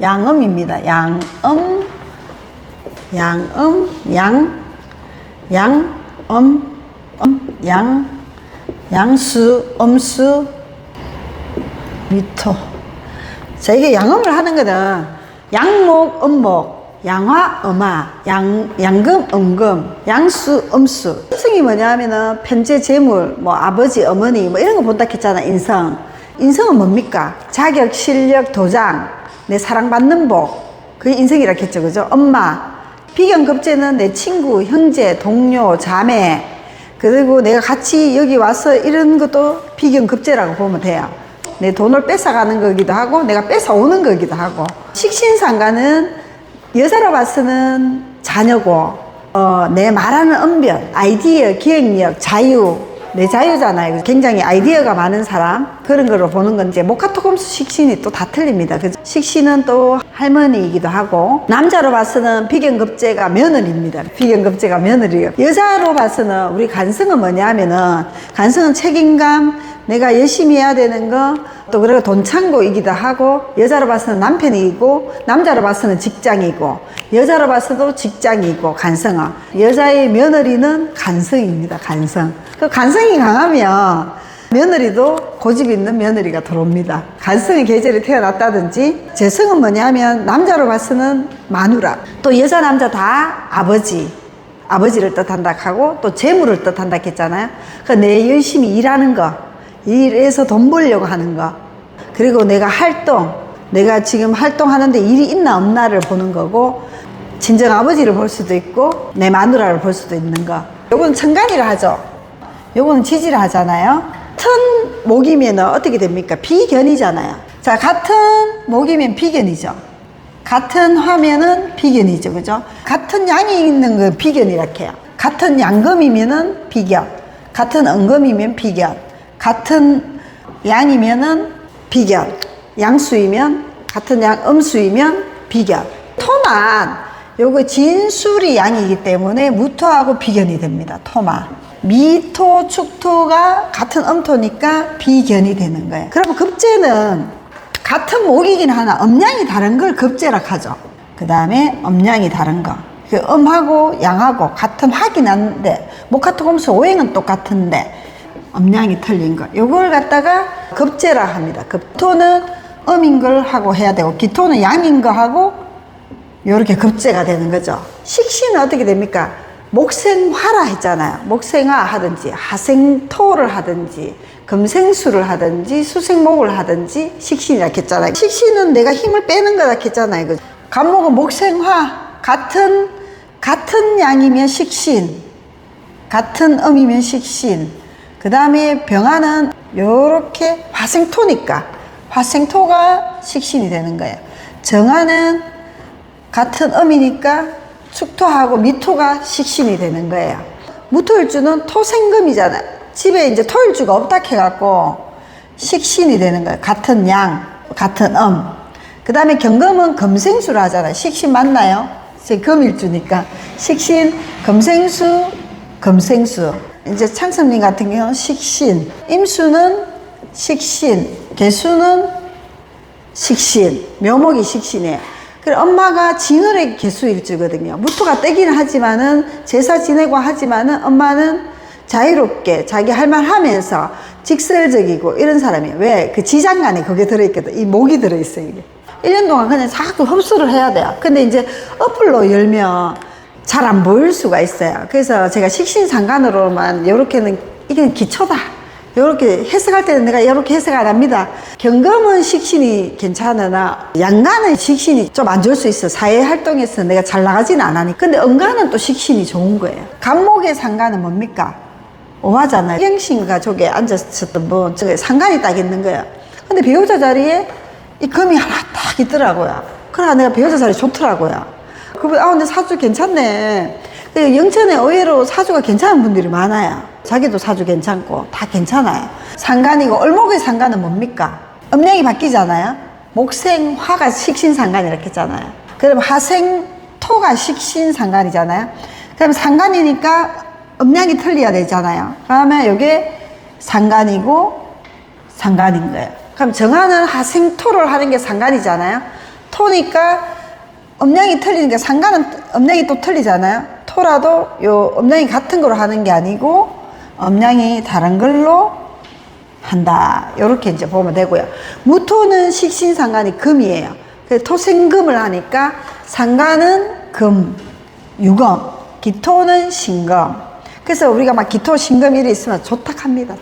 양음입니다. 양음, 양수, 음수, 미토. 자, 이게 양음을 하는 거는 양목, 음목, 양화, 음화, 양금, 음금, 양수, 음수. 인성이 뭐냐 하면은 편재, 재물, 뭐 아버지, 어머니 뭐 이런 거 본다 했잖아. 인성은 뭡니까? 자격, 실력, 도장, 내 사랑받는 복. 그게 인성이라 했죠. 그죠? 엄마. 비견급제는 내 친구, 형제, 동료, 자매, 그리고 내가 같이 여기 와서 이런 것도 비견급제라고 보면 돼요. 내 돈을 뺏어가는 거기도 하고 내가 뺏어오는 거기도 하고. 식신상가는 여자로 봐서는 자녀고, 내 말하는 언변, 아이디어, 기획력, 자유, 내 자유잖아요. 굉장히 아이디어가 많은 사람, 그런 거로 보는 건 이제 목화토금수 식신이 또 다 틀립니다. 그죠? 식신은 또 할머니이기도 하고, 남자로 봐서는 비견급제가 며느리입니다. 비견급제가 며느리예요. 여자로 봐서는 우리 간성은 뭐냐 하면은, 간성은 책임감, 내가 열심히 해야 되는 거, 또 그리고 돈창고이기도 하고, 여자로 봐서는 남편이고, 남자로 봐서는 직장이고, 여자로 봐서도 직장이고, 간성은. 여자의 며느리는 간성입니다. 간성. 그 간성이 강하면 며느리도 고집 있는 며느리가 들어옵니다. 간성의 계절이 태어났다든지. 제 성은 뭐냐 하면 남자로 봐서는 마누라, 또 여자 남자 다 아버지를 뜻한다 하고, 또 재물을 뜻한다 했잖아요. 그 내 열심히 일하는 거, 일해서 돈 벌려고 하는 거, 그리고 내가 내가 지금 활동하는데 일이 있나 없나를 보는 거고, 친정 아버지를 볼 수도 있고 내 마누라를 볼 수도 있는 거. 요건 천간이라 하죠. 요거는 지지라 하잖아요. 같은 목이면 어떻게 됩니까? 비견이잖아요. 자, 같은 목이면 비견이죠. 같은 화면은 비견이죠. 그죠? 같은 양이 있는 건 비견이라 해요. 같은 양금이면은 비견, 같은 은금이면 비견, 같은 양이면은 비견, 양수이면, 같은 양 음수이면 비견. 토만 요거 진술이 양이기 때문에 무토하고 비견이 됩니다. 토마. 미토, 축토가 같은 음토니까 비견이 되는 거예요. 그러면 급제는 같은 목이긴 하나 음양이 다른 걸 급제라 하죠. 그 다음에 음양이 다른 거. 그 음하고 양하고 같은 화긴 한데, 목화토금수 오행은 똑같은데 음양이 틀린 거. 요걸 갖다가 급제라 합니다. 급토는 음인 걸 하고 해야 되고, 기토는 양인 거 하고, 요렇게 급제가 되는 거죠. 식신은 어떻게 됩니까? 목생화라 했잖아요. 목생화 하든지, 하생토를 하든지, 금생수를 하든지, 수생목을 하든지, 식신이라 했잖아요. 식신은 내가 힘을 빼는 거라 했잖아요. 간목은 목생화, 같은 양이면 식신, 같은 음이면 식신. 그 다음에 병화는 요렇게 화생토니까, 화생토가 식신이 되는 거예요. 정화는 같은 음이니까 축토하고 미토가 식신이 되는 거예요. 무토일주는 토생금이잖아요. 집에 이제 토일주가 없다 해갖고 식신이 되는 거예요. 같은 양, 같은 그 다음에 경금은 금생수를 하잖아요. 식신 맞나요? 제 금일주니까. 식신, 금생수, 금생수. 이제 창섭님 같은 경우는 식신, 임수는 식신, 개수는 식신, 묘목이 식신이에요. 그래, 엄마가 진월의 개수일주거든요. 무토가 떼기는 하지만은, 제사 지내고 하지만은, 엄마는 자유롭게 자기 할 말 하면서 직설적이고 이런 사람이에요. 왜? 그 지장간에 그게 들어있거든. 이 목이 들어있어요, 이게. 1년 동안 그냥 자꾸 흡수를 해야 돼요. 근데 이제 어플로 열면 잘 안 보일 수가 있어요. 그래서 제가 식신상간으로만, 요렇게는, 이게 기초다. 요렇게 해석할 때는 내가 이렇게 해석 안 합니다. 경금은 식신이 괜찮으나 양간은 식신이 좀 안 좋을 수 있어. 사회 활동에서 내가 잘 나가지는 않으니. 근데 음간은 또 식신이 좋은 거예요. 간목의 상간은 뭡니까? 오화잖아요. 형신 가족에 앉았었던 분, 저게 상간이 딱 있는 거예요. 근데 배우자 자리에 이 금이 하나 딱 있더라고요. 그래서 내가 배우자 자리 좋더라고요. 근데 사주 괜찮네. 영천에 의외로 사주가 괜찮은 분들이 많아요. 자기도 사주 괜찮고 다 괜찮아요. 상간이고, 을목의 상간은 뭡니까? 음양이 바뀌잖아요. 목생화가 식신상간 이렇게 했잖아요. 그럼 화생토가 식신상간이잖아요. 그럼 상간이니까 음양이 틀려야 되잖아요. 그러면 이게 상간이고 상간인 거예요. 그럼 정화는 화생토를 하는 게 상간이잖아요. 토니까 음양이 틀리니까 상가는 음양이 또 틀리잖아요. 토라도 요 음양이 같은 거로 하는 게 아니고 음양이 다른 걸로 한다. 요렇게 이제 보면 되고요. 무토는 식신상간이 금이에요. 그래서 토생금을 하니까 상간은 금, 유금, 기토는 신금. 그래서 우리가 막 기토, 신금 일이 있으면 좋다 합니다.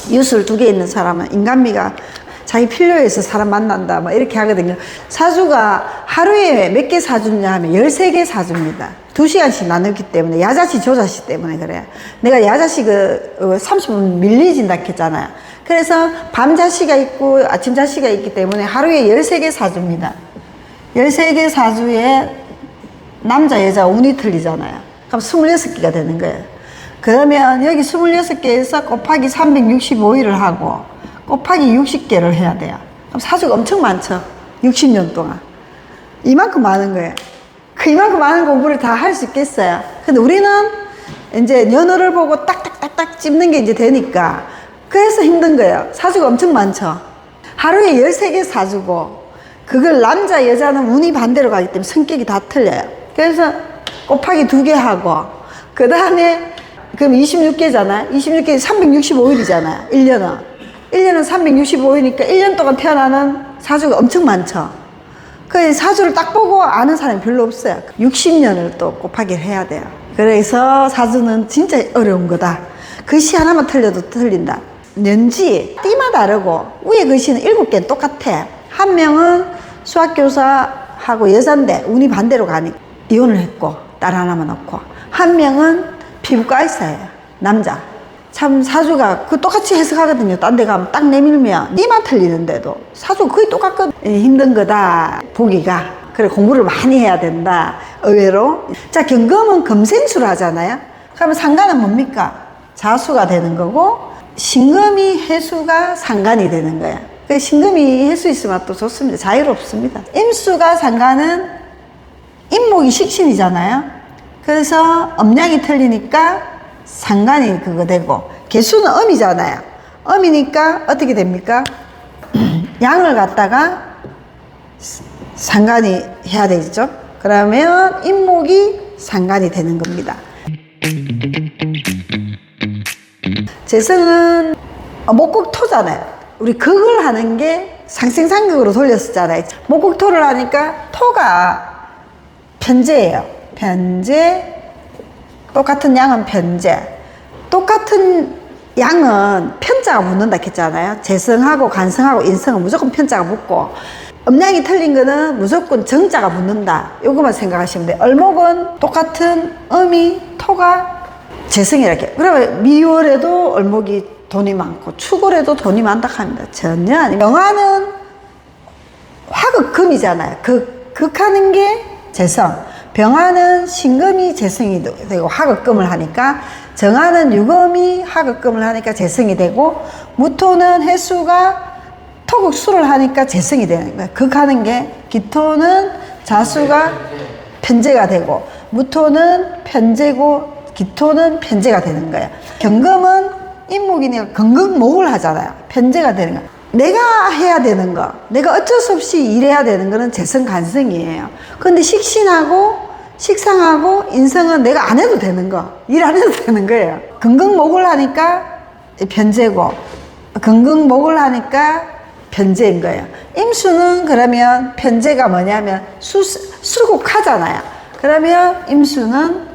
유술 2개 있는 사람은 인간미가 자기 필요에 서 사람 만난다 뭐 이렇게 하거든요. 사주가 하루에 몇 개 사주냐 하면 13개 사주입니다. 2시간씩 나누기 때문에 야자시 조자시 때문에 그래요. 내가 야자시 30분 밀리진다 했잖아요. 그래서 밤자시가 있고 아침자시가 있기 때문에 하루에 13개 사주입니다. 13개 사주에 남자 여자 운이 틀리잖아요. 그럼 26개가 되는 거예요. 그러면 여기 26개에서 곱하기 365일을 하고 곱하기 60개를 해야 돼요. 그럼 사주가 엄청 많죠. 60년 동안. 이만큼 많은 거예요. 이만큼 많은 공부를 다 할 수 있겠어요. 근데 우리는 이제 연호를 보고 딱딱딱딱 찝는 게 이제 되니까 그래서 힘든 거예요. 사주가 엄청 많죠. 하루에 13개 사주고 그걸 남자 여자는 운이 반대로 가기 때문에 성격이 다 틀려요. 그래서 곱하기 2개 하고 그 다음에 그럼 26개잖아요. 26개 365일이잖아요. 1년은 365일이니까 1년 동안 태어나는 사주가 엄청 많죠. 그 사주를 딱 보고 아는 사람이 별로 없어요. 60년을 또 곱하기를 해야 돼요. 그래서 사주는 진짜 어려운 거다. 글씨 하나만 틀려도 틀린다. 년지, 띠만 다르고 위에 글씨는 7개는 똑같아. 한 명은 수학교사하고 여잔데 운이 반대로 가니까 이혼을 했고 딸 하나만 낳고, 한 명은 피부과 의사예요. 남자. 참 사주가 그 똑같이 해석하거든요. 딴 데 가면 딱 내밀면 띠만 틀리는데도 사주가 거의 똑같거든. 힘든 거다 보기가. 그래 공부를 많이 해야 된다. 의외로. 자, 경금은 금생수를 하잖아요. 그러면 상간은 뭡니까? 자수가 되는 거고 신금이 해수가 상간이 되는 거야. 그 신금이 해수 있으면 또 좋습니다. 자유롭습니다. 임수가 상간은 임목이 식신이잖아요. 그래서 음양이 틀리니까 상간이 그거 되고, 개수는 음이잖아요. 음이니까 어떻게 됩니까? 양을 갖다가 상간이 해야 되죠. 그러면 임목이 상간이 되는 겁니다. 재성은 목국토잖아요. 우리 극을 하는 게 상생상극으로 돌렸었잖아요. 목국토를 하니까 토가 편재예요. 편재. 똑같은 양은 편재. 똑같은 양은 편자가 붙는다 했잖아요. 재성하고 간성하고 인성은 무조건 편자가 붙고, 음양이 틀린 거는 무조건 정자가 붙는다. 요것만 생각하시면 돼요. 을목은 똑같은 음이 토가 재성이라게. 그러면 미월에도 을목이 돈이 많고 축월에도 돈이 많다 합니다. 전혀 아니에요. 명화는 화극금이잖아요. 극하는 게 재성. 병화는 신금이 재성이 되고 화극금을 하니까, 정화는 유금이 화극금을 하니까 재성이 되고, 무토는 해수가 토극수를 하니까 재성이 되는 거예요. 극하는 게, 기토는 자수가 편재가 되고, 무토는 편재고 기토는 편재가 되는 거예요. 경금은 임목이니까 경금목을 하잖아요. 편재가 되는 거예요. 내가 해야 되는 거, 내가 어쩔 수 없이 일해야 되는 거는 재성 간성이에요. 근데 식신하고 식상하고 인성은 내가 안 해도 되는 거, 일 안 해도 되는 거예요. 긍긍목을 하니까 편재고, 긍긍목을 하니까 편재인 거예요. 임수는 그러면 편재가 뭐냐면 술국하잖아요. 그러면 임수는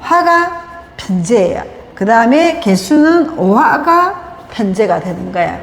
화가 편재예요. 그 다음에 개수는 오화가 편재가 되는 거예요.